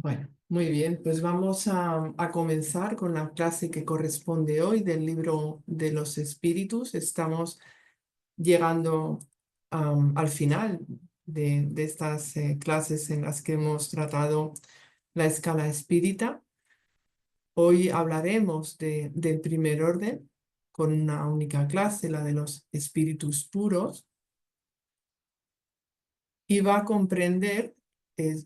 Bueno, muy bien, pues vamos a comenzar con la clase que corresponde hoy del libro de los espíritus. Estamos llegando al final de estas clases en las que hemos tratado la escala espírita. Hoy hablaremos del primer orden con una única clase, la de los espíritus puros, y va a comprender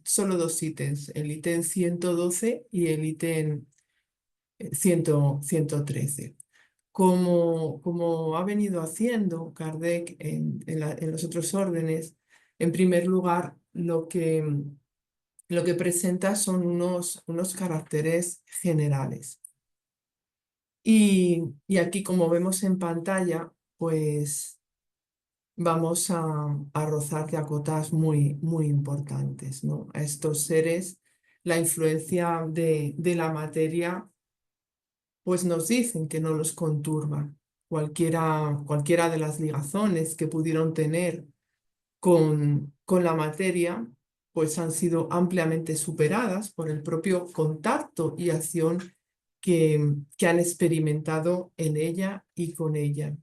solo dos ítems, el ítem 112 y el ítem 113. Como ha venido haciendo Kardec en los otros órdenes, en primer lugar, lo que presenta son unos caracteres generales. Y aquí, como vemos en pantalla, pues vamos a rozar de cotas muy, muy importantes, ¿no? A estos seres, la influencia de la materia pues nos dicen que no los conturba. Cualquiera de las ligazones que pudieron tener con la materia, pues han sido ampliamente superadas por el propio contacto y acción que han experimentado en ella y con ella.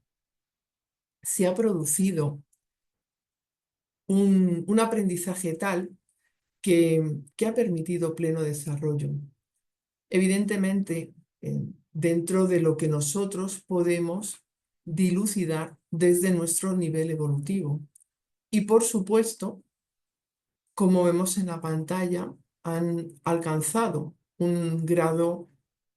Se ha producido un aprendizaje tal que ha permitido pleno desarrollo. Evidentemente, dentro de lo que nosotros podemos dilucidar desde nuestro nivel evolutivo. Y por supuesto, como vemos en la pantalla, han alcanzado un grado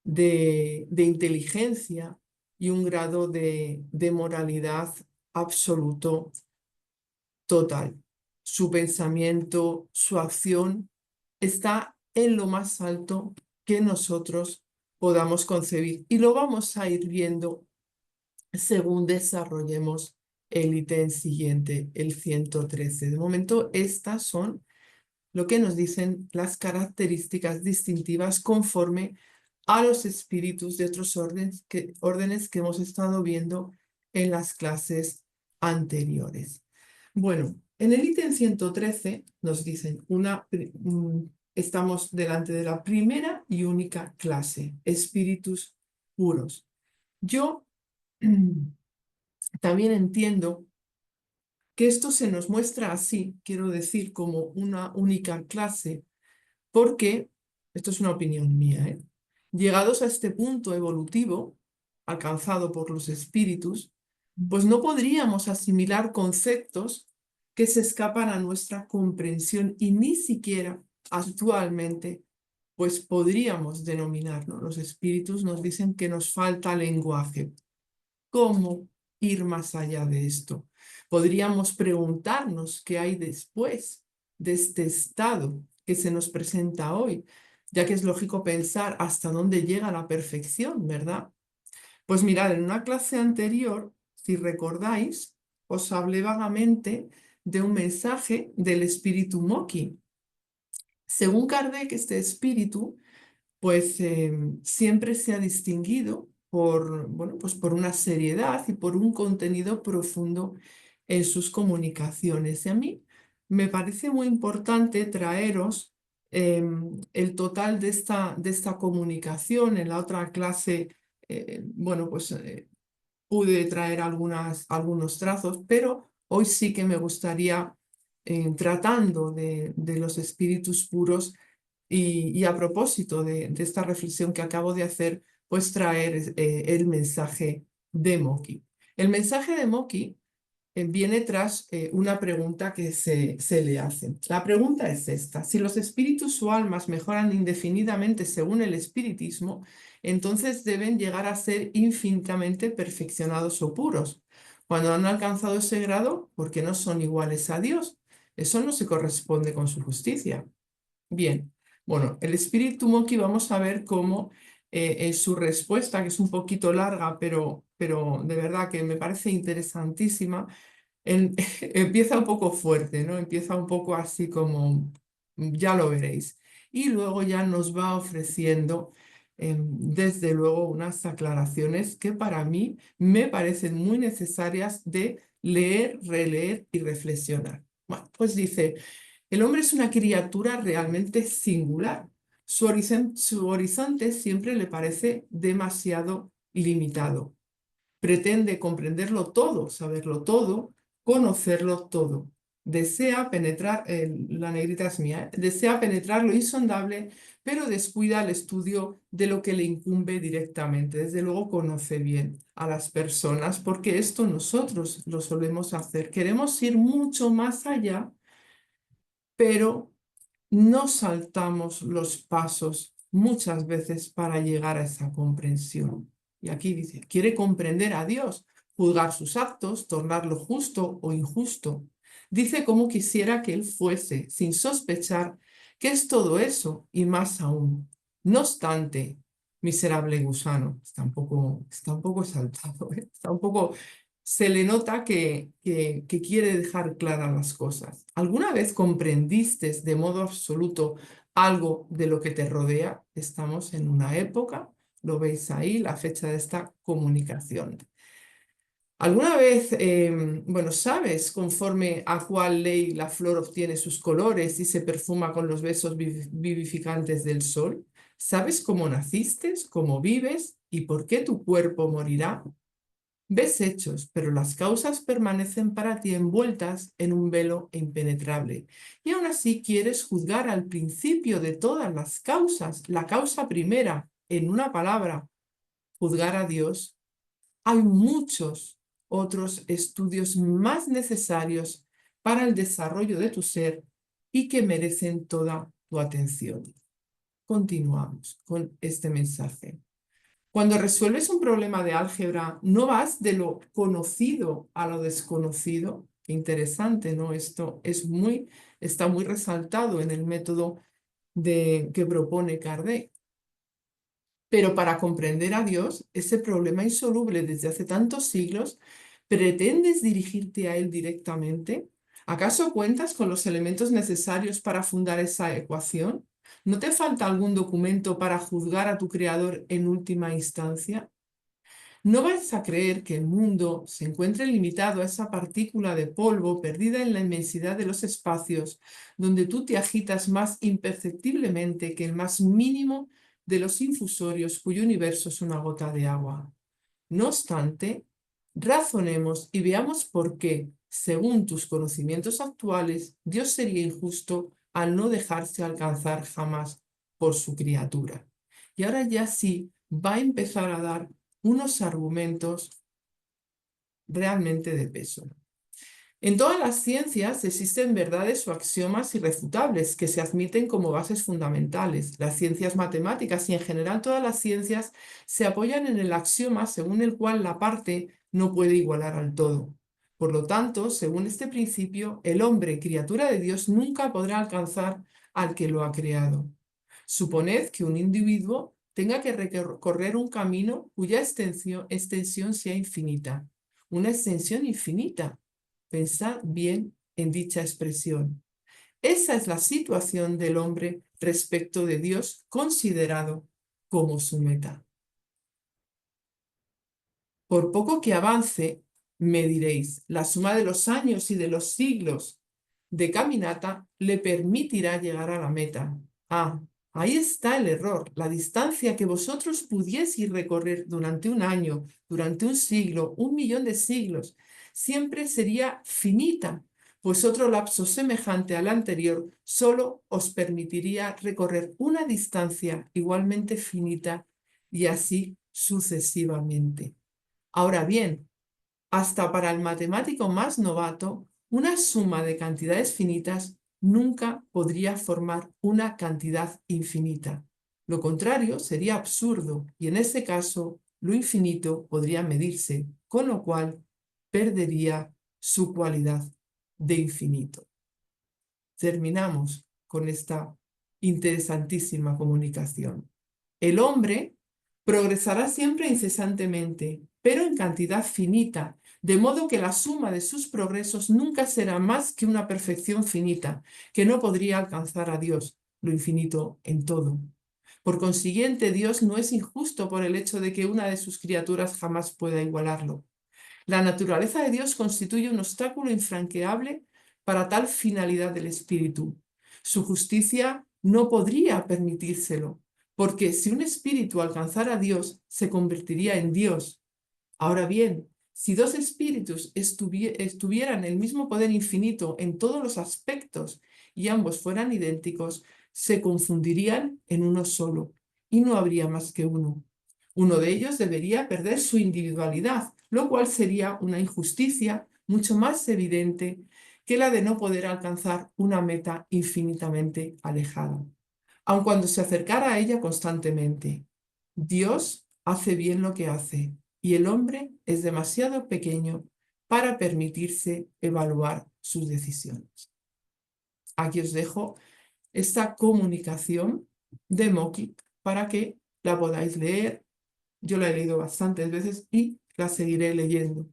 de inteligencia y un grado de moralidad absoluto total. Su pensamiento, su acción está en lo más alto que nosotros podamos concebir. Y lo vamos a ir viendo según desarrollemos el ítem siguiente, el 113. De momento, estas son lo que nos dicen las características distintivas conforme a los espíritus de otros órdenes que hemos estado viendo en las clases anteriores. Bueno, en el ítem 113 nos dicen estamos delante de la primera y única clase, espíritus puros. Yo también entiendo que esto se nos muestra así, quiero decir, como una única clase, porque, esto es una opinión mía, llegados a este punto evolutivo, alcanzado por los espíritus, pues no podríamos asimilar conceptos que se escapan a nuestra comprensión y ni siquiera actualmente, pues podríamos denominarlo. Los espíritus nos dicen que nos falta lenguaje. ¿Cómo ir más allá de esto? Podríamos preguntarnos qué hay después de este estado que se nos presenta hoy, ya que es lógico pensar hasta dónde llega la perfección, ¿verdad? Pues mirad, en una clase anterior, si recordáis, os hablé vagamente de un mensaje del espíritu Moki. Según Kardec, este espíritu pues siempre se ha distinguido por, bueno, pues por una seriedad y por un contenido profundo en sus comunicaciones. Y a mí me parece muy importante traeros el total de esta comunicación. En la otra clase, bueno, pues pude traer algunos trazos, pero hoy sí que me gustaría, tratando de los espíritus puros, y a propósito de esta reflexión que acabo de hacer, pues traer el mensaje de Moki. El mensaje de Moki viene tras una pregunta que se le hace. La pregunta es esta: si los espíritus o almas mejoran indefinidamente según el espiritismo, entonces deben llegar a ser infinitamente perfeccionados o puros. Cuando han alcanzado ese grado, ¿por qué no son iguales a Dios? Eso no se corresponde con su justicia. Bien, bueno, el espíritu Moki vamos a ver cómo en su respuesta, que es un poquito larga, pero de verdad que me parece interesantísima, empieza un poco fuerte, ¿no? Empieza un poco así como, ya lo veréis. Y luego ya nos va ofreciendo, desde luego, unas aclaraciones que para mí me parecen muy necesarias de leer, releer y reflexionar. Bueno, pues dice: el hombre es una criatura realmente singular, Su horizonte siempre le parece demasiado limitado. Pretende comprenderlo todo, saberlo todo, conocerlo todo. Desea penetrar, la negrita es mía, desea penetrar lo insondable, pero descuida el estudio de lo que le incumbe directamente. Desde luego conoce bien a las personas, porque esto nosotros lo solemos hacer. Queremos ir mucho más allá, pero no saltamos los pasos muchas veces para llegar a esa comprensión. Y aquí dice, quiere comprender a Dios, juzgar sus actos, tornarlo justo o injusto. Dice cómo quisiera que Él fuese, sin sospechar que es todo eso y más aún. No obstante, miserable gusano, está un poco exaltado, ¿eh? Está un poco se le nota que quiere dejar claras las cosas. ¿Alguna vez comprendiste de modo absoluto algo de lo que te rodea? Estamos en una época, lo veis ahí, la fecha de esta comunicación. ¿Alguna vez, bueno, sabes conforme a cuál ley la flor obtiene sus colores y se perfuma con los besos vivificantes del sol? ¿Sabes cómo naciste, cómo vives y por qué tu cuerpo morirá? Ves hechos, pero las causas permanecen para ti envueltas en un velo impenetrable. Y aún así quieres juzgar al principio de todas las causas, la causa primera, en una palabra, juzgar a Dios. Hay muchos otros estudios más necesarios para el desarrollo de tu ser y que merecen toda tu atención. Continuamos con este mensaje. Cuando resuelves un problema de álgebra, no vas de lo conocido a lo desconocido. Qué interesante, ¿no? Esto está muy resaltado en el método que propone Kardec. Pero para comprender a Dios, ese problema insoluble desde hace tantos siglos, ¿pretendes dirigirte a Él directamente? ¿Acaso cuentas con los elementos necesarios para fundar esa ecuación? ¿No te falta algún documento para juzgar a tu Creador en última instancia? No vas a creer que el mundo se encuentre limitado a esa partícula de polvo perdida en la inmensidad de los espacios, donde tú te agitas más imperceptiblemente que el más mínimo de los infusorios cuyo universo es una gota de agua. No obstante, razonemos y veamos por qué, según tus conocimientos actuales, Dios sería injusto al no dejarse alcanzar jamás por su criatura. Y ahora ya sí va a empezar a dar unos argumentos realmente de peso. En todas las ciencias existen verdades o axiomas irrefutables que se admiten como bases fundamentales. Las ciencias matemáticas y en general todas las ciencias se apoyan en el axioma según el cual la parte no puede igualar al todo. Por lo tanto, según este principio, el hombre, criatura de Dios, nunca podrá alcanzar al que lo ha creado. Suponed que un individuo tenga que recorrer un camino cuya extensión sea infinita. Una extensión infinita. Pensad bien en dicha expresión. Esa es la situación del hombre respecto de Dios considerado como su meta. Por poco que avance, me diréis, la suma de los años y de los siglos de caminata le permitirá llegar a la meta. Ah, ahí está el error. La distancia que vosotros pudieseis recorrer durante un año, durante un siglo, 1.000.000 de siglos, siempre sería finita, pues otro lapso semejante al anterior solo os permitiría recorrer una distancia igualmente finita y así sucesivamente. Ahora bien, hasta para el matemático más novato, una suma de cantidades finitas nunca podría formar una cantidad infinita. Lo contrario sería absurdo y en ese caso lo infinito podría medirse, con lo cual perdería su cualidad de infinito. Terminamos con esta interesantísima comunicación. El hombre progresará siempre incesantemente, pero en cantidad finita, de modo que la suma de sus progresos nunca será más que una perfección finita, que no podría alcanzar a Dios, lo infinito en todo. Por consiguiente, Dios no es injusto por el hecho de que una de sus criaturas jamás pueda igualarlo. La naturaleza de Dios constituye un obstáculo infranqueable para tal finalidad del espíritu. Su justicia no podría permitírselo, porque si un espíritu alcanzara a Dios, se convertiría en Dios. Ahora bien, si dos espíritus estuvieran el mismo poder infinito en todos los aspectos y ambos fueran idénticos, se confundirían en uno solo y no habría más que uno. Uno de ellos debería perder su individualidad, lo cual sería una injusticia mucho más evidente que la de no poder alcanzar una meta infinitamente alejada, aun cuando se acercara a ella constantemente. Dios hace bien lo que hace y el hombre es demasiado pequeño para permitirse evaluar sus decisiones. Aquí os dejo esta comunicación de Moki para que la podáis leer. Yo la he leído bastantes veces y la seguiré leyendo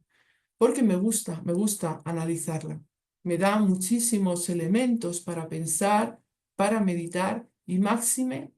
porque me gusta analizarla. Me da muchísimos elementos para pensar, para meditar y máxime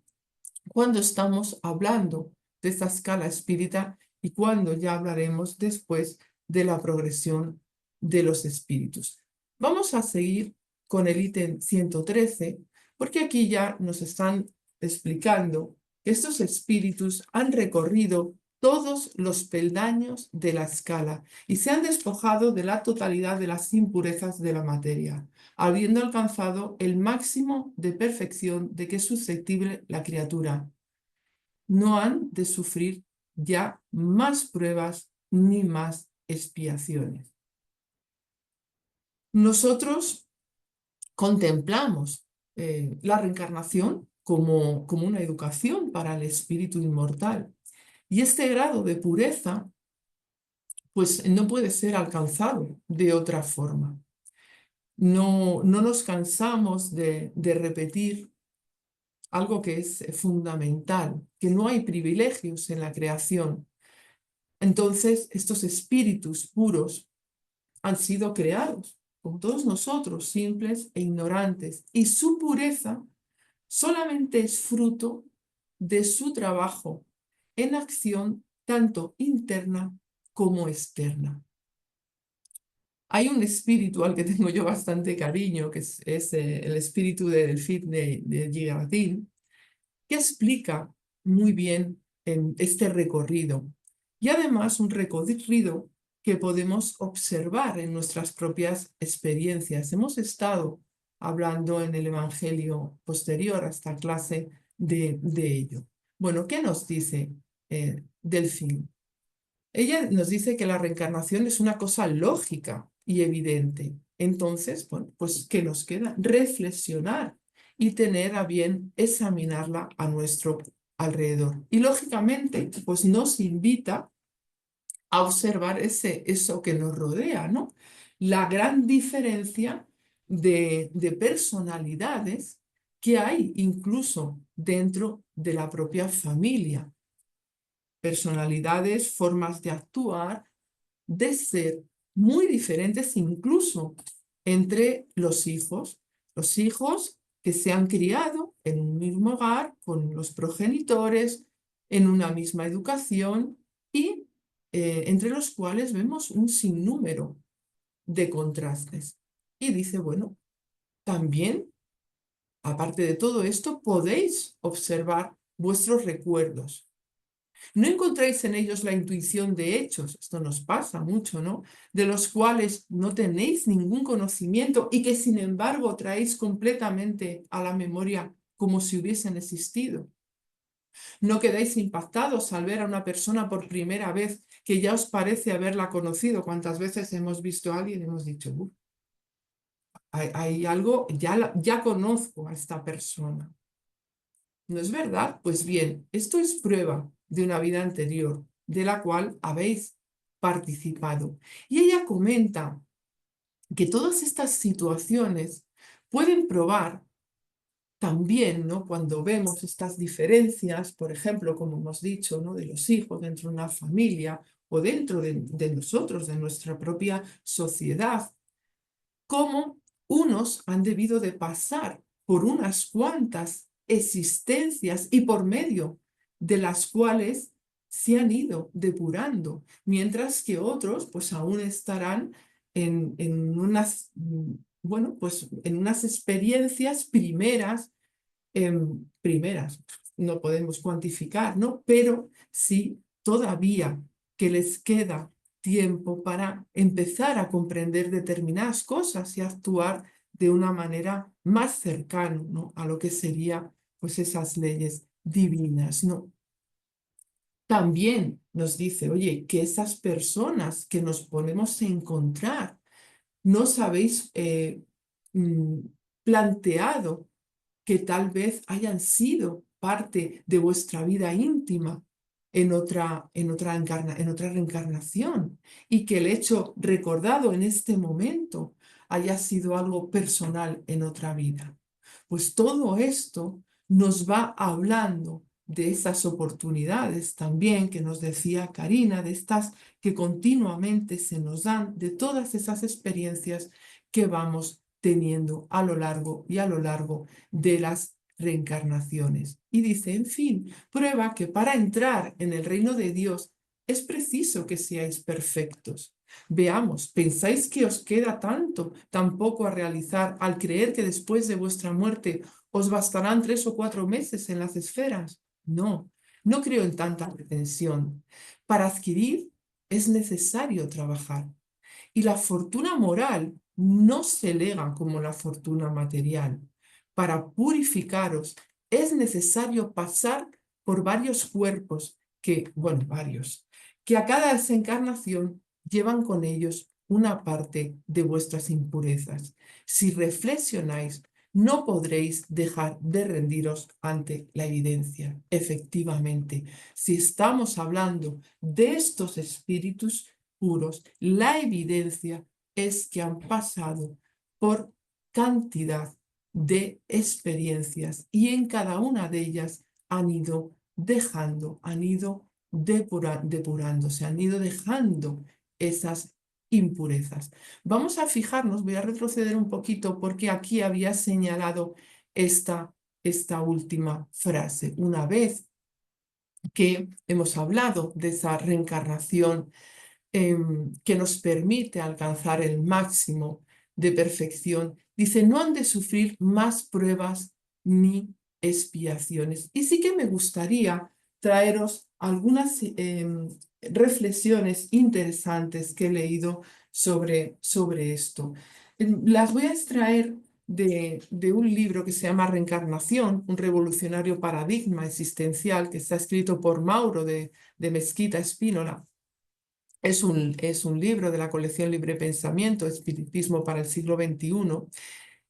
cuando estamos hablando de esta escala espírita y cuando ya hablaremos después de la progresión de los espíritus. Vamos a seguir con el ítem 113, porque aquí ya nos están explicando que estos espíritus han recorrido todos los peldaños de la escala y se han despojado de la totalidad de las impurezas de la materia, habiendo alcanzado el máximo de perfección de que es susceptible la criatura. No han de sufrir ya más pruebas ni más expiaciones. Nosotros contemplamos la reencarnación como una educación para el espíritu inmortal. Y este grado de pureza, pues no puede ser alcanzado de otra forma. No nos cansamos de repetir algo que es fundamental, que no hay privilegios en la creación. Entonces, estos espíritus puros han sido creados, como todos nosotros, simples e ignorantes, y su pureza solamente es fruto de su trabajo en acción tanto interna como externa. Hay un espíritu al que tengo yo bastante cariño, que es el espíritu de Delfín de Girardin, que explica muy bien este recorrido y además un recorrido que podemos observar en nuestras propias experiencias. Hemos estado hablando en el Evangelio posterior a esta clase de ello. Bueno, ¿qué nos dice Delfín? Ella nos dice que la reencarnación es una cosa lógica y evidente. Entonces, bueno, pues ¿qué nos queda? Reflexionar y tener a bien examinarla a nuestro alrededor. Y lógicamente, pues nos invita a observar eso que nos rodea, ¿no? La gran diferencia de personalidades que hay incluso dentro de la propia familia. Personalidades, formas de actuar, de ser muy diferentes incluso entre los hijos. Los hijos que se han criado en un mismo hogar, con los progenitores, en una misma educación y entre los cuales vemos un sinnúmero de contrastes. Y dice, bueno, también, aparte de todo esto, podéis observar vuestros recuerdos. ¿No encontráis en ellos la intuición de hechos? Esto nos pasa mucho, ¿no? De los cuales no tenéis ningún conocimiento y que sin embargo traéis completamente a la memoria como si hubiesen existido. ¿No quedáis impactados al ver a una persona por primera vez que ya os parece haberla conocido? ¿Cuántas veces hemos visto a alguien y hemos dicho, hay algo, ya conozco a esta persona? ¿No es verdad? Pues bien, esto es prueba de una vida anterior, de la cual habéis participado. Y ella comenta que todas estas situaciones pueden probar también, ¿no? Cuando vemos estas diferencias, por ejemplo, como hemos dicho, ¿no? De los hijos dentro de una familia o dentro de nosotros, de nuestra propia sociedad, cómo unos han debido de pasar por unas cuantas existencias y por medio de las cuales se han ido depurando, mientras que otros pues aún estarán en unas, bueno, pues en unas experiencias primeras primeras, no podemos cuantificar, ¿no? Pero sí todavía que les queda tiempo para empezar a comprender determinadas cosas y actuar de una manera más cercana, ¿no?, a lo que sería pues esas leyes divinas, ¿no? También nos dice, oye, que esas personas que nos podemos encontrar, no os habéis mm, planteado que tal vez hayan sido parte de vuestra vida íntima en otra reencarnación, y que el hecho recordado en este momento haya sido algo personal en otra vida. Pues todo esto nos va hablando de esas oportunidades también que nos decía Karina, de estas que continuamente se nos dan, de todas esas experiencias que vamos teniendo a lo largo y a lo largo de las reencarnaciones. Y dice, en fin, prueba que para entrar en el reino de Dios es preciso que seáis perfectos. Veamos, ¿pensáis que os queda tan poco a realizar al creer que después de vuestra muerte os bastarán 3 o 4 meses en las esferas? No, no creo en tanta pretensión. Para adquirir es necesario trabajar. Y la fortuna moral no se lega como la fortuna material. Para purificaros es necesario pasar por varios cuerpos que a cada desencarnación llevan con ellos una parte de vuestras impurezas. Si reflexionáis, no podréis dejar de rendiros ante la evidencia. Efectivamente, si estamos hablando de estos espíritus puros, la evidencia es que han pasado por cantidad de experiencias y en cada una de ellas han ido dejando, han ido depurándose, han ido dejando esas impurezas. Vamos a fijarnos, voy a retroceder un poquito porque aquí había señalado esta última frase. Una vez que hemos hablado de esa reencarnación que nos permite alcanzar el máximo de perfección, dice, no han de sufrir más pruebas ni expiaciones. Y sí que me gustaría traeros algunas reflexiones interesantes que he leído sobre esto. Las voy a extraer de un libro que se llama Reencarnación, un revolucionario paradigma existencial, que está escrito por Mauro de Mesquita Espínola. Es un libro de la colección Libre Pensamiento, Espiritismo para el siglo XXI.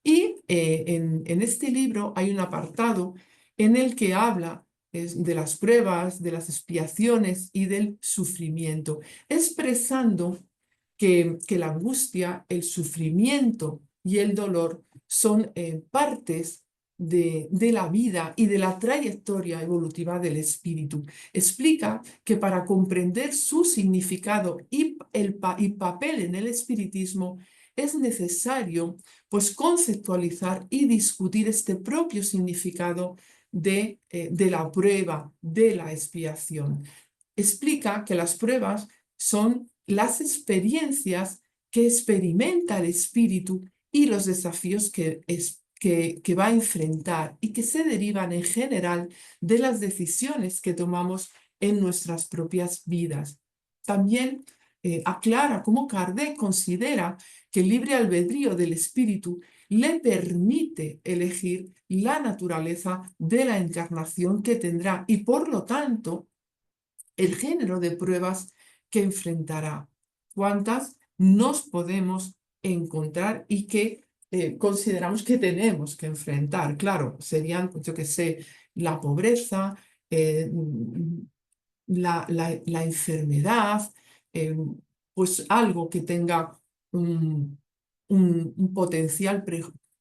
Y en este libro hay un apartado en el que habla de las pruebas, de las expiaciones y del sufrimiento, expresando que la angustia, el sufrimiento y el dolor son partes de la vida y de la trayectoria evolutiva del espíritu. Explica que para comprender su significado y papel en el espiritismo es necesario pues conceptualizar y discutir este propio significado de la prueba, de la expiación. Explica que las pruebas son las experiencias que experimenta el espíritu y los desafíos que va a enfrentar y que se derivan en general de las decisiones que tomamos en nuestras propias vidas. También aclara cómo Kardec considera que el libre albedrío del espíritu le permite elegir la naturaleza de la encarnación que tendrá y por lo tanto el género de pruebas que enfrentará, cuántas nos podemos encontrar y que consideramos que tenemos que enfrentar. Claro, serían, pues, yo que sé, la pobreza, la enfermedad, pues algo que tenga un potencial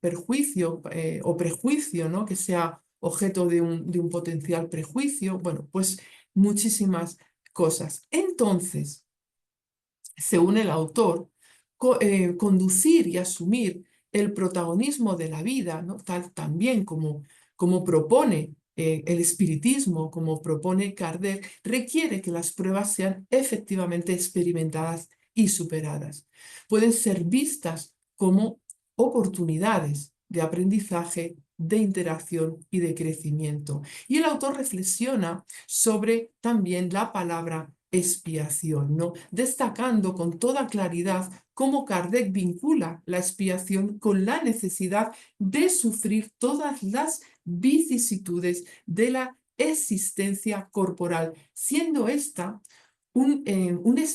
perjuicio o prejuicio, ¿no?, que sea objeto de un potencial prejuicio. Bueno, pues muchísimas cosas. Entonces, según el autor, conducir y asumir el protagonismo de la vida, ¿no?, tal también como propone el espiritismo, como propone Kardec, requiere que las pruebas sean efectivamente experimentadas y superadas. Pueden ser vistas como oportunidades de aprendizaje de interacción y de crecimiento. Y el autor reflexiona sobre también la palabra expiación, ¿no? Destacando con toda claridad cómo Kardec vincula la expiación con la necesidad de sufrir todas las vicisitudes de la existencia corporal, siendo esta un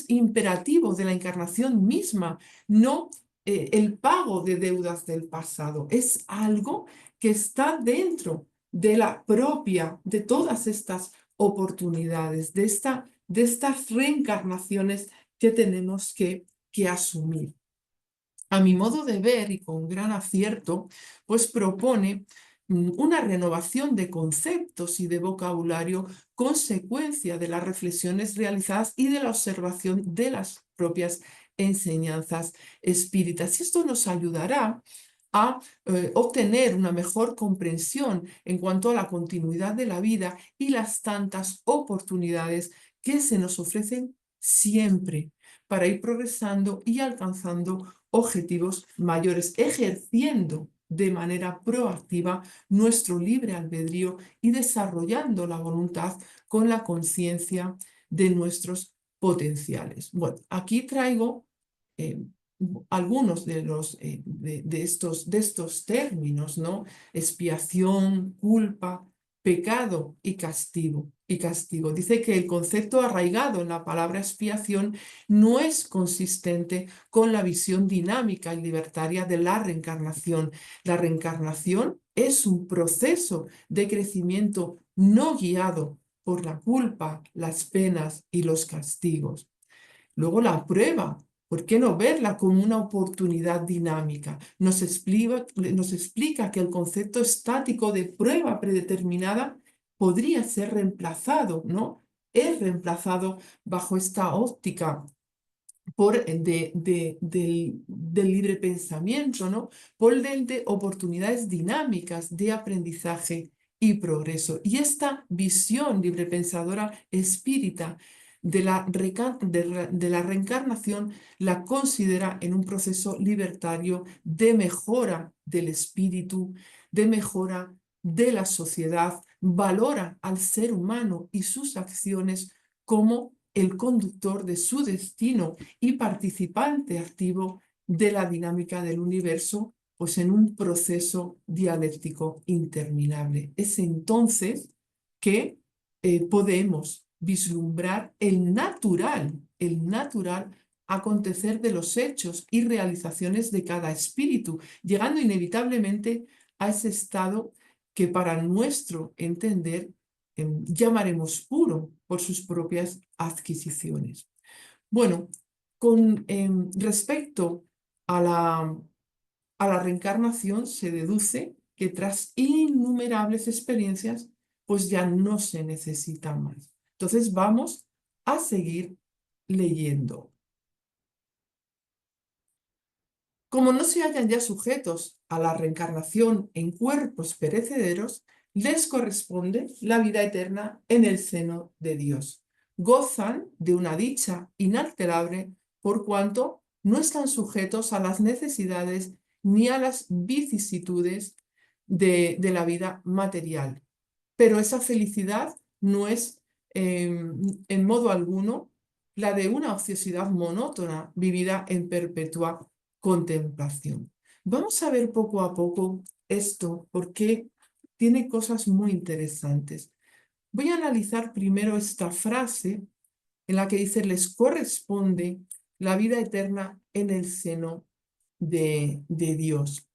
imperativo de la encarnación misma, no el pago de deudas del pasado. Es algo que está dentro de la propia, de todas estas oportunidades, de estas reencarnaciones que tenemos que asumir. A mi modo de ver y con gran acierto, pues propone una renovación de conceptos y de vocabulario consecuencia de las reflexiones realizadas y de la observación de las propias enseñanzas espíritas. Y esto nos ayudará a obtener una mejor comprensión en cuanto a la continuidad de la vida y las tantas oportunidades que se nos ofrecen siempre para ir progresando y alcanzando objetivos mayores, ejerciendo de manera proactiva nuestro libre albedrío y desarrollando la voluntad con la conciencia de nuestros potenciales. Bueno, aquí traigo eh, algunos de estos términos, ¿no? Expiación, culpa, pecado y castigo. Dice que el concepto arraigado en la palabra expiación no es consistente con la visión dinámica y libertaria de la reencarnación. La reencarnación es un proceso de crecimiento no guiado por la culpa, las penas y los castigos. Luego la prueba, ¿por qué no verla como una oportunidad dinámica? Nos explica que el concepto estático de prueba predeterminada podría ser reemplazado, ¿no? Es reemplazado bajo esta óptica del libre pensamiento, ¿no? Por el de oportunidades dinámicas de aprendizaje y progreso. Y esta visión librepensadora espírita de la reencarnación la considera en un proceso libertario de mejora del espíritu, de mejora de la sociedad, valora al ser humano y sus acciones como el conductor de su destino y participante activo de la dinámica del universo, pues en un proceso dialéctico interminable. Es entonces que podemos vislumbrar el natural acontecer de los hechos y realizaciones de cada espíritu, llegando inevitablemente a ese estado que para nuestro entender llamaremos puro por sus propias adquisiciones. Bueno, con respecto a la reencarnación se deduce que tras innumerables experiencias, pues ya no se necesita más. Entonces vamos a seguir leyendo. Como no se hallan ya sujetos a la reencarnación en cuerpos perecederos, les corresponde la vida eterna en el seno de Dios. Gozan de una dicha inalterable por cuanto no están sujetos a las necesidades ni a las vicisitudes de la vida material. Pero esa felicidad no es en modo alguno la de una ociosidad monótona vivida en perpetua contemplación. Vamos a ver poco a poco esto porque tiene cosas muy interesantes. Voy a analizar primero esta frase en la que dice, les corresponde la vida eterna en el seno de Dios.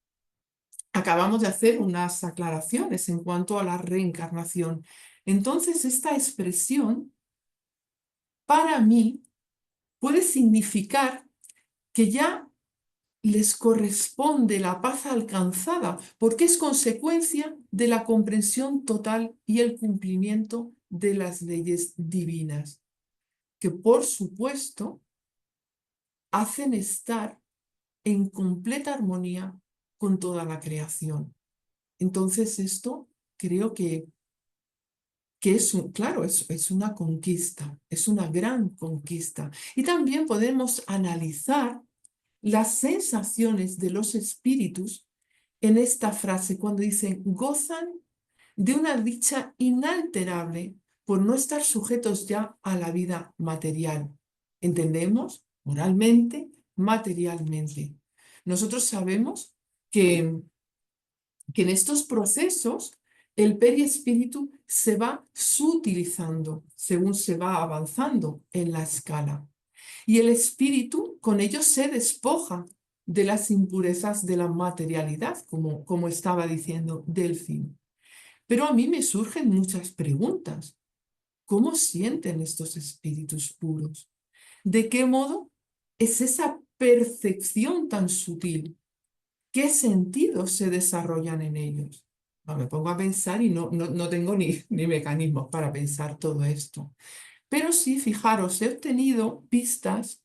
Acabamos de hacer unas aclaraciones en cuanto a la reencarnación. Entonces, esta expresión, para mí, puede significar que ya les corresponde la paz alcanzada, porque es consecuencia de la comprensión total y el cumplimiento de las leyes divinas, que por supuesto hacen estar en completa armonía con toda la creación. Entonces esto creo que es claro, es una conquista, es una gran conquista. Y también podemos analizar las sensaciones de los espíritus en esta frase cuando dicen gozan de una dicha inalterable por no estar sujetos ya a la vida material. ¿Entendemos? Moralmente, materialmente. Nosotros sabemos que en estos procesos el perispíritu se va sutilizando según se va avanzando en la escala. Y el espíritu con ello se despoja de las impurezas de la materialidad, como estaba diciendo Delfín. Pero a mí me surgen muchas preguntas. ¿Cómo sienten estos espíritus puros? ¿De qué modo es esa percepción tan sutil? ¿Qué sentidos se desarrollan en ellos? Me pongo a pensar y no tengo ni mecanismos para pensar todo esto. Pero sí, fijaros, he obtenido pistas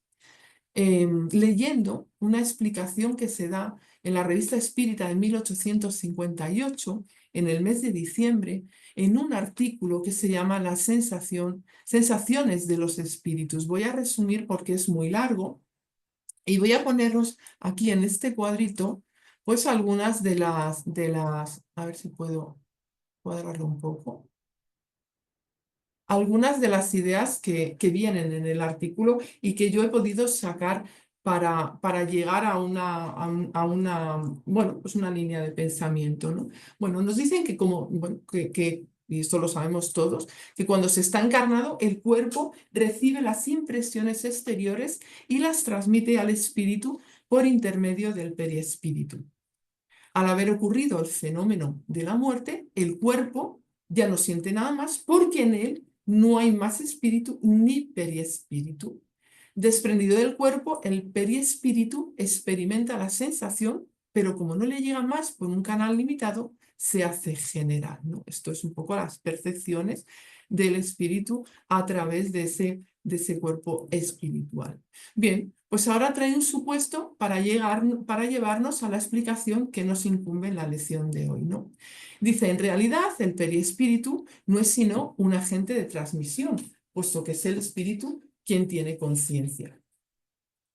leyendo una explicación que se da en la Revista Espírita de 1858, en el mes de diciembre, en un artículo que se llama Sensaciones de los Espíritus. Voy a resumir porque es muy largo y voy a poneros aquí en este cuadrito, pues algunas a ver si puedo cuadrarlo un poco, algunas de las ideas que vienen en el artículo y que yo he podido sacar para llegar bueno, pues una línea de pensamiento, ¿no? Bueno, nos dicen que bueno, y esto lo sabemos todos, que cuando se está encarnado, el cuerpo recibe las impresiones exteriores y las transmite al espíritu por intermedio del periespíritu. Al haber ocurrido el fenómeno de la muerte, el cuerpo ya no siente nada más porque en él no hay más espíritu ni periespíritu. Desprendido del cuerpo, el periespíritu experimenta la sensación, pero como no le llega más por un canal limitado, se hace general, ¿no? Esto es un poco las percepciones del espíritu a través de ese cuerpo espiritual. Bien, pues ahora trae un supuesto para llevarnos a la explicación que nos incumbe en la lección de hoy, ¿no? Dice, en realidad el periespíritu no es sino un agente de transmisión, puesto que es el espíritu quien tiene conciencia.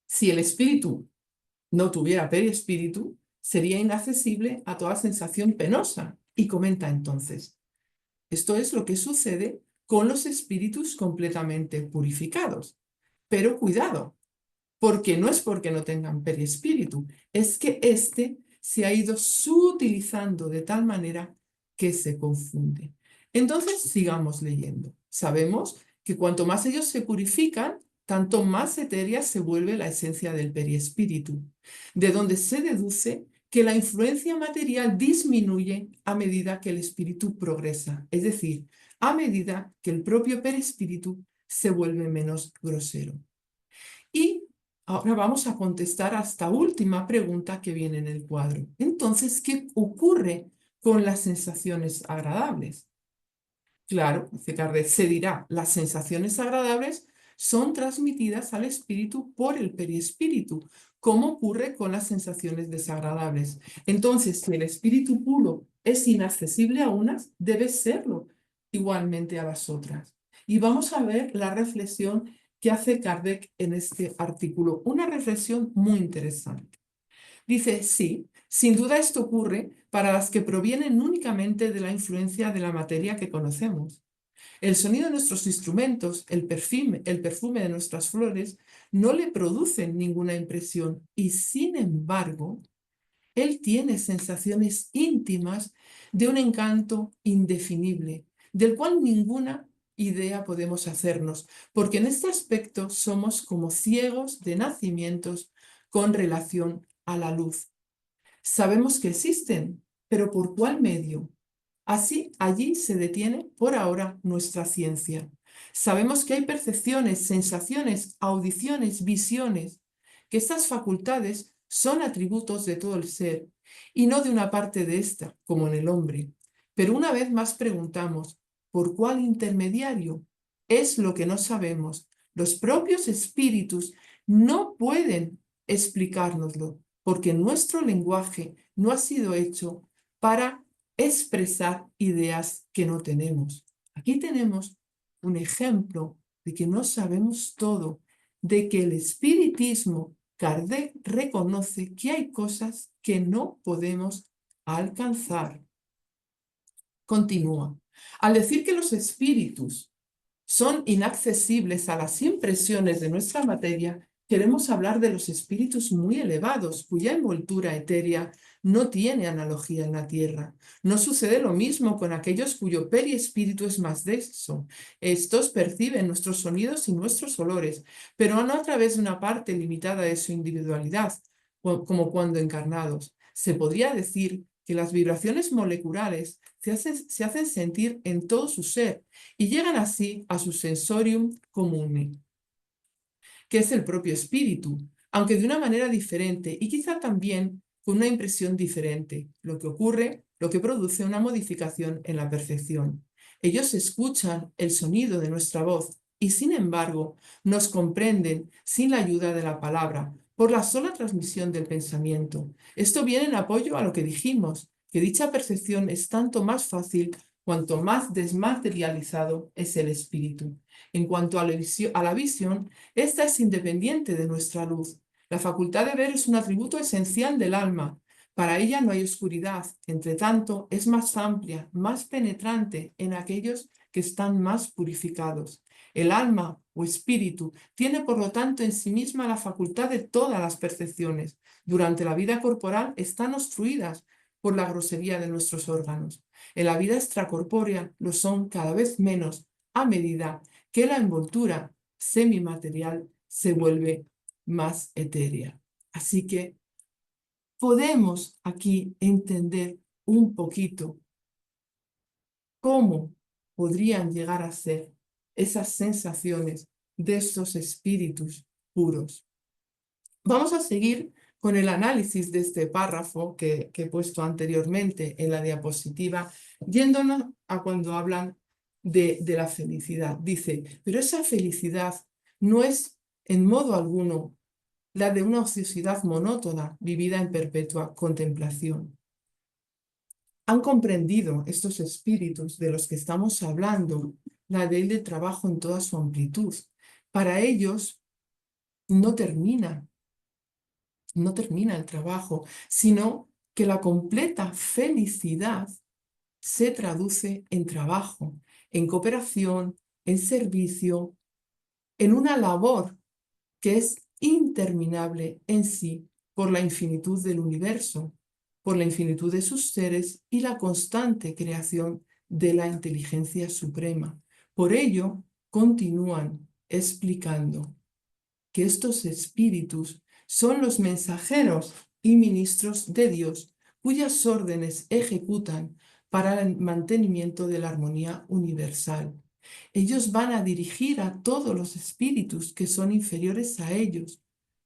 Si el espíritu no tuviera periespíritu, sería inaccesible a toda sensación penosa. Y comenta entonces, esto es lo que sucede con los espíritus completamente purificados. Pero cuidado, porque no es porque no tengan perispíritu, es que éste se ha ido sutilizando de tal manera que se confunde. Entonces, sigamos leyendo. Sabemos que cuanto más ellos se purifican, tanto más etérea se vuelve la esencia del perispíritu, de donde se deduce que la influencia material disminuye a medida que el espíritu progresa, es decir, a medida que el propio perispíritu se vuelve menos grosero. Y ahora vamos a contestar a esta última pregunta que viene en el cuadro. Entonces, ¿qué ocurre con las sensaciones agradables? Claro, dice Kardec, se dirá, las sensaciones agradables son transmitidas al espíritu por el perispíritu, como ocurre con las sensaciones desagradables. Entonces, si el espíritu puro es inaccesible a unas, debe serlo igualmente a las otras. Y vamos a ver la reflexión que hace Kardec en este artículo, una reflexión muy interesante. Dice, sí, sin duda esto ocurre para las que provienen únicamente de la influencia de la materia que conocemos. El sonido de nuestros instrumentos, el perfume de nuestras flores, no le producen ninguna impresión y, sin embargo, él tiene sensaciones íntimas de un encanto indefinible, del cual ninguna idea podemos hacernos, porque en este aspecto somos como ciegos de nacimientos con relación a la luz. Sabemos que existen, pero ¿por cuál medio? Así, allí se detiene por ahora nuestra ciencia. Sabemos que hay percepciones, sensaciones, audiciones, visiones, que estas facultades son atributos de todo el ser y no de una parte de ésta, como en el hombre. Pero una vez más preguntamos, ¿por cuál intermediario? Es lo que no sabemos. Los propios espíritus no pueden explicárnoslo, porque nuestro lenguaje no ha sido hecho para expresar ideas que no tenemos. Aquí tenemos un ejemplo de que no sabemos todo, de que el espiritismo, Kardec reconoce que hay cosas que no podemos alcanzar. Continúa. Al decir que los espíritus son inaccesibles a las impresiones de nuestra materia, queremos hablar de los espíritus muy elevados, cuya envoltura etérea no tiene analogía en la Tierra. No sucede lo mismo con aquellos cuyo perispíritu es más denso. Estos perciben nuestros sonidos y nuestros olores, pero no a través de una parte limitada de su individualidad, como cuando encarnados. Se podría decir que las vibraciones moleculares se hacen sentir en todo su ser y llegan así a su sensorium comune, que es el propio espíritu, aunque de una manera diferente y quizá también con una impresión diferente, lo que produce una modificación en la percepción. Ellos escuchan el sonido de nuestra voz y sin embargo nos comprenden sin la ayuda de la palabra, por la sola transmisión del pensamiento. Esto viene en apoyo a lo que dijimos, que dicha percepción es tanto más fácil cuanto más desmaterializado es el espíritu. En cuanto a la visión, esta es independiente de nuestra luz. La facultad de ver es un atributo esencial del alma. Para ella no hay oscuridad, entre tanto, es más amplia, más penetrante en aquellos que están más purificados. El alma o espíritu tiene por lo tanto en sí misma la facultad de todas las percepciones. Durante la vida corporal están obstruidas por la grosería de nuestros órganos. En la vida extracorpórea lo son cada vez menos a medida que la envoltura semimaterial se vuelve más etérea. Así que podemos aquí entender un poquito cómo podrían llegar a ser esas sensaciones de estos espíritus puros. Vamos a seguir con el análisis de este párrafo que he puesto anteriormente en la diapositiva, yéndonos a cuando hablan de la felicidad. Dice, pero esa felicidad no es en modo alguno la de una ociosidad monótona vivida en perpetua contemplación. Han comprendido estos espíritus de los que estamos hablando la ley del trabajo en toda su amplitud. Para ellos no termina el trabajo, sino que la completa felicidad se traduce en trabajo, en cooperación, en servicio, en una labor que es interminable en sí por la infinitud del universo, por la infinitud de sus seres y la constante creación de la inteligencia suprema. Por ello, continúan explicando que estos espíritus son los mensajeros y ministros de Dios, cuyas órdenes ejecutan para el mantenimiento de la armonía universal. Ellos van a dirigir a todos los espíritus que son inferiores a ellos,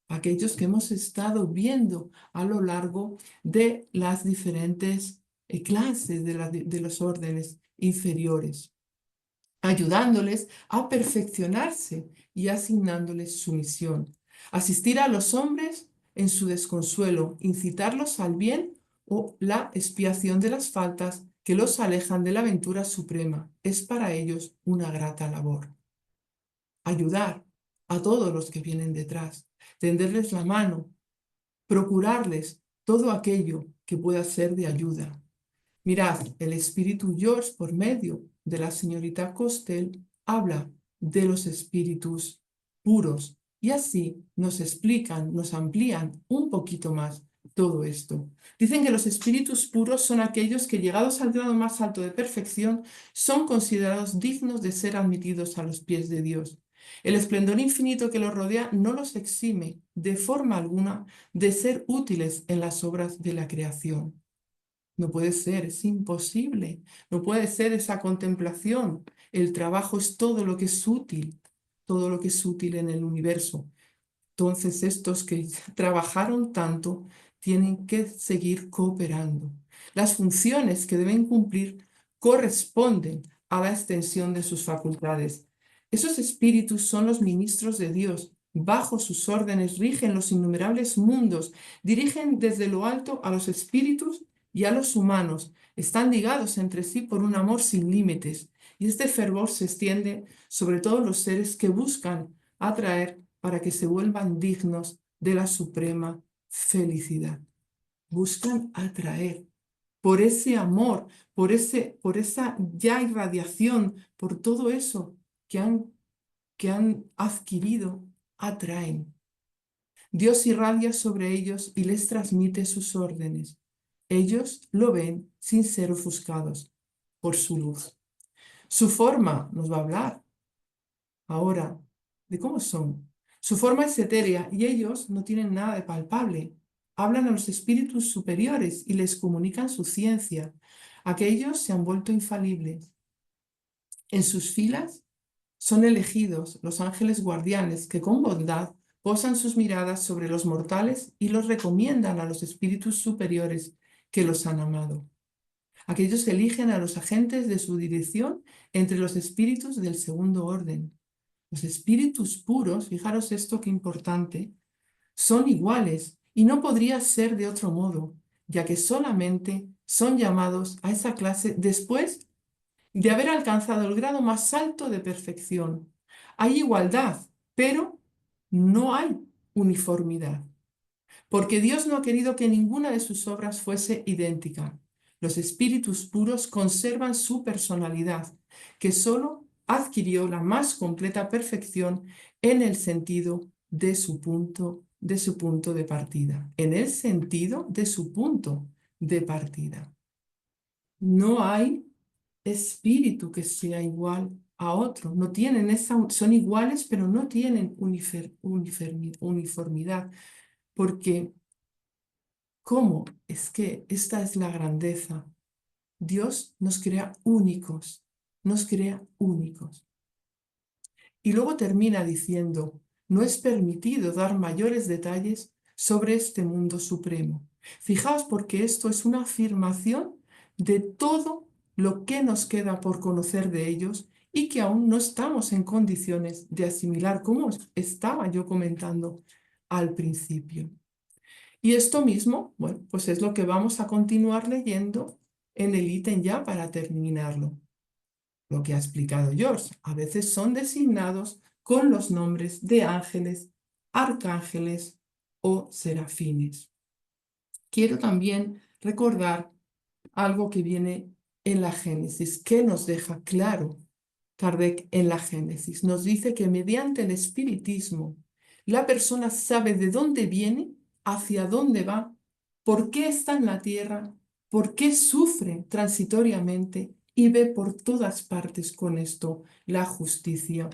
aquellos que hemos estado viendo a lo largo de las diferentes clases de los órdenes inferiores, ayudándoles a perfeccionarse y asignándoles su misión. Asistir a los hombres en su desconsuelo, incitarlos al bien o la expiación de las faltas que los alejan de la ventura suprema, es para ellos una grata labor. Ayudar a todos los que vienen detrás, tenderles la mano, procurarles todo aquello que pueda ser de ayuda. Mirad, el espíritu George, por medio de la señorita Costel, habla de los espíritus puros y así nos explican, nos amplían un poquito más todo esto. Dicen que los espíritus puros son aquellos que, llegados al grado más alto de perfección, son considerados dignos de ser admitidos a los pies de Dios. El esplendor infinito que los rodea no los exime de forma alguna de ser útiles en las obras de la creación. No puede ser, es imposible. No puede ser esa contemplación. El trabajo es todo lo que es útil, todo lo que es útil en el universo. Entonces, estos que trabajaron tanto tienen que seguir cooperando. Las funciones que deben cumplir corresponden a la extensión de sus facultades. Esos espíritus son los ministros de Dios. Bajo sus órdenes rigen los innumerables mundos, dirigen desde lo alto a los espíritus y a los humanos. Están ligados entre sí por un amor sin límites, y este fervor se extiende sobre todos los seres que buscan atraer para que se vuelvan dignos de la suprema felicidad. Buscan atraer por ese amor, por esa ya irradiación, por todo eso que han adquirido, atraen. Dios irradia sobre ellos y les transmite sus órdenes. Ellos lo ven sin ser ofuscados por su luz. Su forma nos va a hablar ahora de cómo son. Su forma es etérea y ellos no tienen nada de palpable. Hablan a los espíritus superiores y les comunican su ciencia. Aquellos se han vuelto infalibles. En sus filas son elegidos los ángeles guardianes que con bondad posan sus miradas sobre los mortales y los recomiendan a los espíritus superiores que los han amado. Aquellos eligen a los agentes de su dirección entre los espíritus del segundo orden. Los espíritus puros, fijaros esto qué importante, son iguales y no podría ser de otro modo, ya que solamente son llamados a esa clase después de haber alcanzado el grado más alto de perfección. Hay igualdad, pero no hay uniformidad, porque Dios no ha querido que ninguna de sus obras fuese idéntica. Los espíritus puros conservan su personalidad, que sólo adquirió la más completa perfección en el sentido de su punto de partida. En el sentido de su punto de partida. No hay espíritu que sea igual a otro. No tienen son iguales, pero no tienen uniformidad. Porque, ¿cómo? Es que esta es la grandeza. Dios nos crea únicos, nos crea únicos. Y luego termina diciendo, no es permitido dar mayores detalles sobre este mundo supremo. Fijaos porque esto es una afirmación de todo lo que nos queda por conocer de ellos y que aún no estamos en condiciones de asimilar, como estaba yo comentando al principio. Y esto mismo, bueno, pues es lo que vamos a continuar leyendo en el ítem ya para terminarlo. Lo que ha explicado George, a veces son designados con los nombres de ángeles, arcángeles o serafines. Quiero también recordar algo que viene en la Génesis, que nos deja claro Kardec en la Génesis. Nos dice que mediante el espiritismo la persona sabe de dónde viene, hacia dónde va, por qué está en la tierra, por qué sufre transitoriamente y ve por todas partes con esto la justicia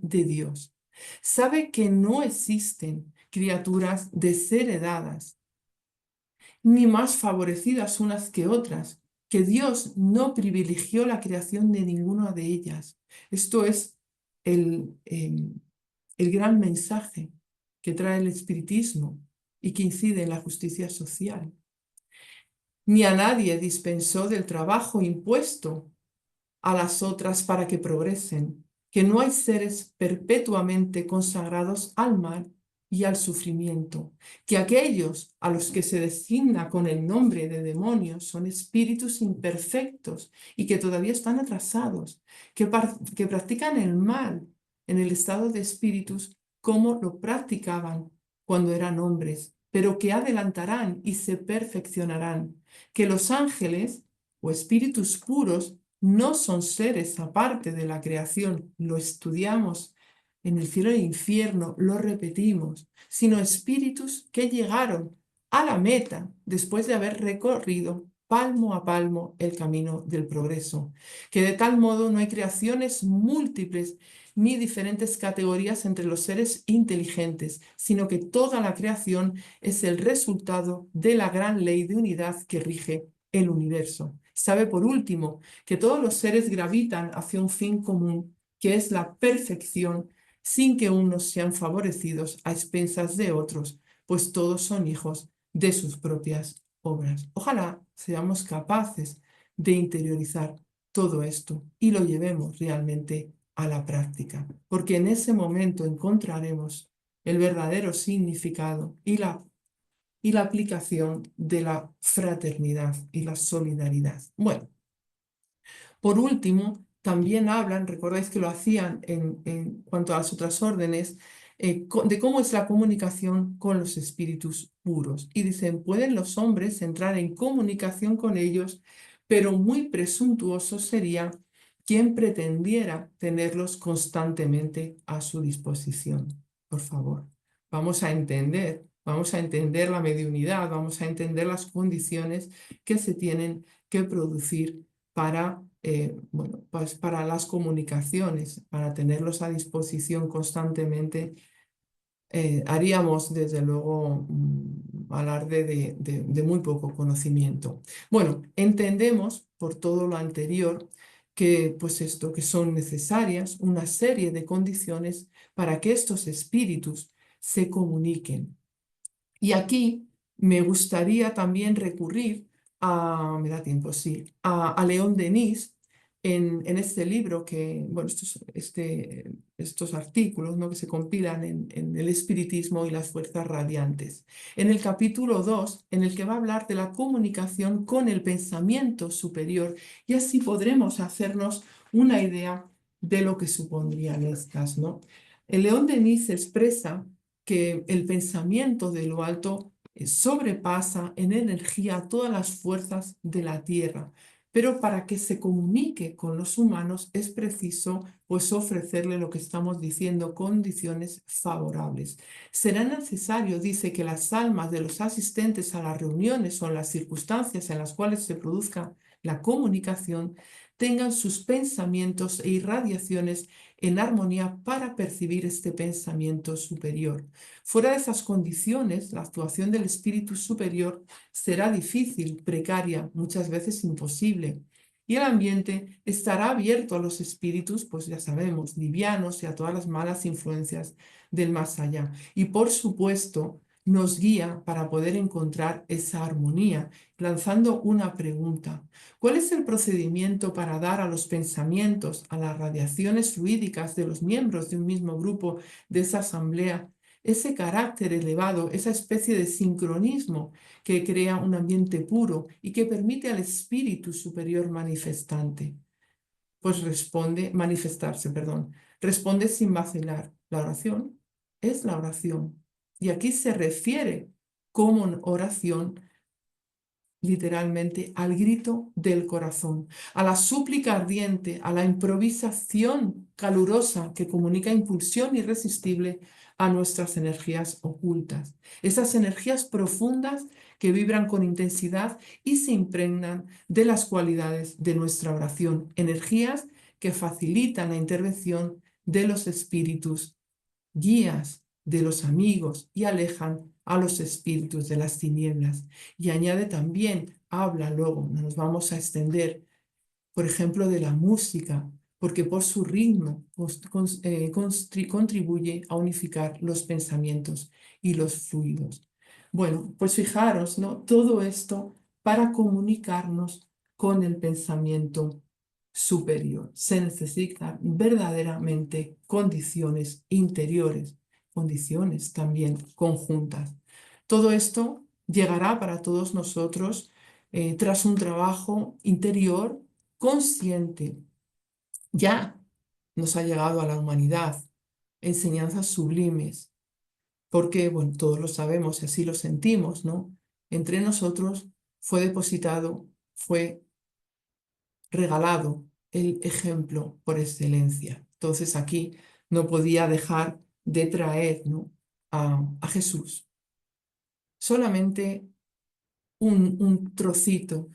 de Dios. Sabe que no existen criaturas desheredadas, ni más favorecidas unas que otras, que Dios no privilegió la creación de ninguna de ellas. Esto es el gran mensaje que trae el espiritismo y que incide en la justicia social. Ni a nadie dispensó del trabajo impuesto a las otras para que progresen, que no hay seres perpetuamente consagrados al mal y al sufrimiento, que aquellos a los que se designa con el nombre de demonios son espíritus imperfectos y que todavía están atrasados, que practican el mal en el estado de espíritus como lo practicaban cuando eran hombres, pero que adelantarán y se perfeccionarán, que los ángeles o espíritus puros no son seres aparte de la creación, lo estudiamos en el cielo e infierno, lo repetimos, sino espíritus que llegaron a la meta después de haber recorrido palmo a palmo el camino del progreso, que de tal modo no hay creaciones múltiples ni diferentes categorías entre los seres inteligentes, sino que toda la creación es el resultado de la gran ley de unidad que rige el universo. Sabe, por último, que todos los seres gravitan hacia un fin común, que es la perfección, sin que unos sean favorecidos a expensas de otros, pues todos son hijos de sus propias obras. Ojalá seamos capaces de interiorizar todo esto y lo llevemos realmente a la práctica, porque en ese momento encontraremos el verdadero significado y la aplicación de la fraternidad y la solidaridad. Bueno, por último, también hablan, recordáis que lo hacían en cuanto a las otras órdenes, de cómo es la comunicación con los espíritus puros. Y dicen, pueden los hombres entrar en comunicación con ellos, pero muy presuntuoso sería quien pretendiera tenerlos constantemente a su disposición. Por favor, vamos a entender la mediunidad, vamos a entender las condiciones que se tienen que producir para, bueno, pues para las comunicaciones, para tenerlos a disposición constantemente. Haríamos desde luego alarde de muy poco conocimiento. Bueno, entendemos por todo lo anterior que pues esto, que son necesarias una serie de condiciones para que estos espíritus se comuniquen. Y aquí me gustaría también recurrir me da tiempo, sí, a León Denis en este libro que, bueno, estos artículos, ¿no?, que se compilan en el espiritismo y las fuerzas radiantes. En el capítulo 2, en el que va a hablar de la comunicación con el pensamiento superior, y así podremos hacernos una idea de lo que supondrían estas, ¿no? El León Denis expresa que el pensamiento de lo alto sobrepasa en energía todas las fuerzas de la tierra, pero para que se comunique con los humanos es preciso pues ofrecerle lo que estamos diciendo, condiciones favorables. Será necesario, dice, que las almas de los asistentes a las reuniones o en las circunstancias en las cuales se produzca la comunicación tengan sus pensamientos e irradiaciones en armonía para percibir este pensamiento superior. Fuera de esas condiciones, la actuación del espíritu superior será difícil, precaria, muchas veces imposible. Y el ambiente estará abierto a los espíritus, pues ya sabemos, livianos y a todas las malas influencias del más allá. Y por supuesto, nos guía para poder encontrar esa armonía, lanzando una pregunta. ¿Cuál es el procedimiento para dar a los pensamientos, a las radiaciones fluídicas de los miembros de un mismo grupo de esa asamblea, ese carácter elevado, esa especie de sincronismo que crea un ambiente puro y que permite al espíritu superior manifestante? Pues manifestarse, perdón. Responde sin vacilar. La oración es la oración. Y aquí se refiere como oración literalmente al grito del corazón, a la súplica ardiente, a la improvisación calurosa que comunica impulsión irresistible a nuestras energías ocultas, esas energías profundas que vibran con intensidad y se impregnan de las cualidades de nuestra oración, energías que facilitan la intervención de los espíritus guías, de los amigos, y alejan a los espíritus de las tinieblas. Y añade también, habla luego, no nos vamos a extender, por ejemplo, de la música, porque por su ritmo contribuye a unificar los pensamientos y los fluidos. Bueno, pues fijaros, ¿no? Todo esto para comunicarnos con el pensamiento superior. Se necesitan verdaderamente condiciones interiores, condiciones también conjuntas. Todo esto llegará para todos nosotros tras un trabajo interior consciente. Ya nos ha llegado a la humanidad enseñanzas sublimes, porque, bueno, todos lo sabemos y así lo sentimos, ¿no? Entre nosotros fue depositado, fue regalado el ejemplo por excelencia. Entonces aquí no podía dejar de traer, ¿no?, a Jesús. Solamente un trocito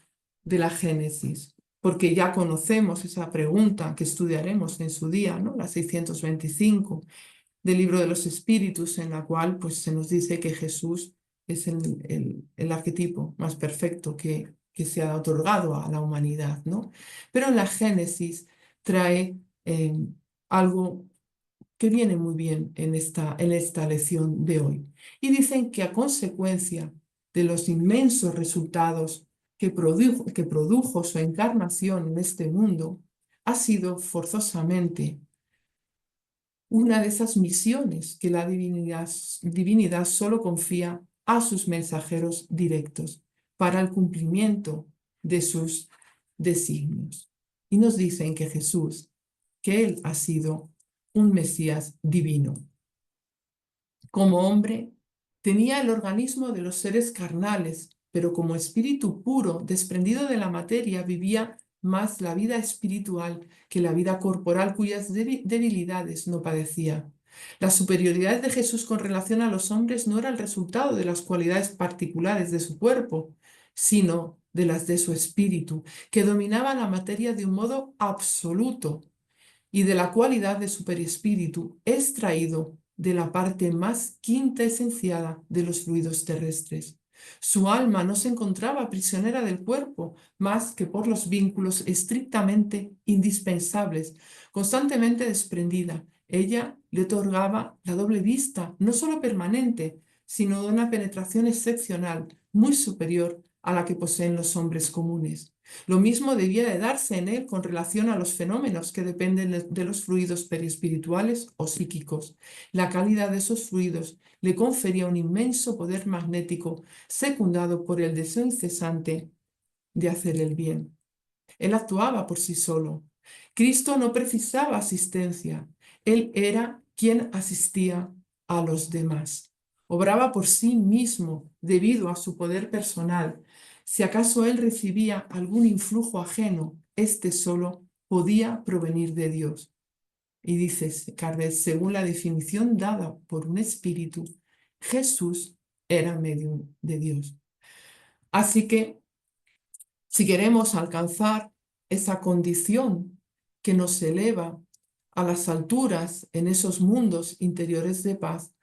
de la Génesis, porque ya conocemos esa pregunta que estudiaremos en su día, ¿no?, la 625 del Libro de los Espíritus, en la cual pues, se nos dice que Jesús es el arquetipo más perfecto que se ha otorgado a la humanidad, ¿no? Pero en la Génesis trae algo que viene muy bien en esta lección de hoy. Y dicen que a consecuencia de los inmensos resultados que produjo su encarnación en este mundo, ha sido forzosamente una de esas misiones que la divinidad solo confía a sus mensajeros directos para el cumplimiento de sus designios. Y nos dicen que Jesús, que Él ha sido un Mesías divino. Como hombre, tenía el organismo de los seres carnales, pero como espíritu puro, desprendido de la materia, vivía más la vida espiritual que la vida corporal cuyas debilidades no padecía. La superioridad de Jesús con relación a los hombres no era el resultado de las cualidades particulares de su cuerpo, sino de las de su espíritu, que dominaba la materia de un modo absoluto y de la cualidad de superespíritu extraído de la parte más quinta esenciada de los fluidos terrestres. Su alma no se encontraba prisionera del cuerpo más que por los vínculos estrictamente indispensables, constantemente desprendida. Ella le otorgaba la doble vista, no solo permanente, sino de una penetración excepcional, muy superior a la que poseen los hombres comunes. Lo mismo debía de darse en él con relación a los fenómenos que dependen de los fluidos perispirituales o psíquicos. La calidad de esos fluidos le confería un inmenso poder magnético, secundado por el deseo incesante de hacer el bien. Él actuaba por sí solo. Cristo no precisaba asistencia. Él era quien asistía a los demás. Obraba por sí mismo debido a su poder personal. Si acaso él recibía algún influjo ajeno, éste solo podía provenir de Dios. Y dice Kardec, según la definición dada por un espíritu, Jesús era medium de Dios. Así que si queremos alcanzar esa condición que nos eleva a las alturas en esos mundos interiores de paz,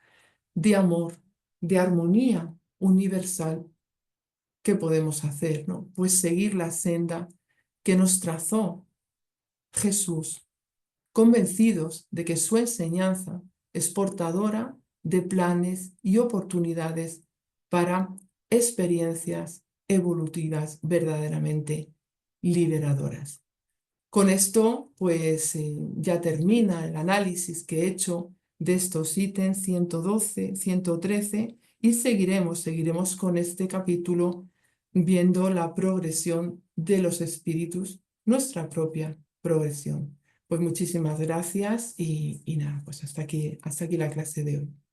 de amor, de armonía universal, ¿qué podemos hacer, no? Pues seguir la senda que nos trazó Jesús, convencidos de que su enseñanza es portadora de planes y oportunidades para experiencias evolutivas verdaderamente liberadoras. Con esto, pues ya termina el análisis que he hecho de estos ítems 112, 113 y seguiremos con este capítulo viendo la progresión de los espíritus, nuestra propia progresión. Pues muchísimas gracias y nada, pues hasta aquí la clase de hoy.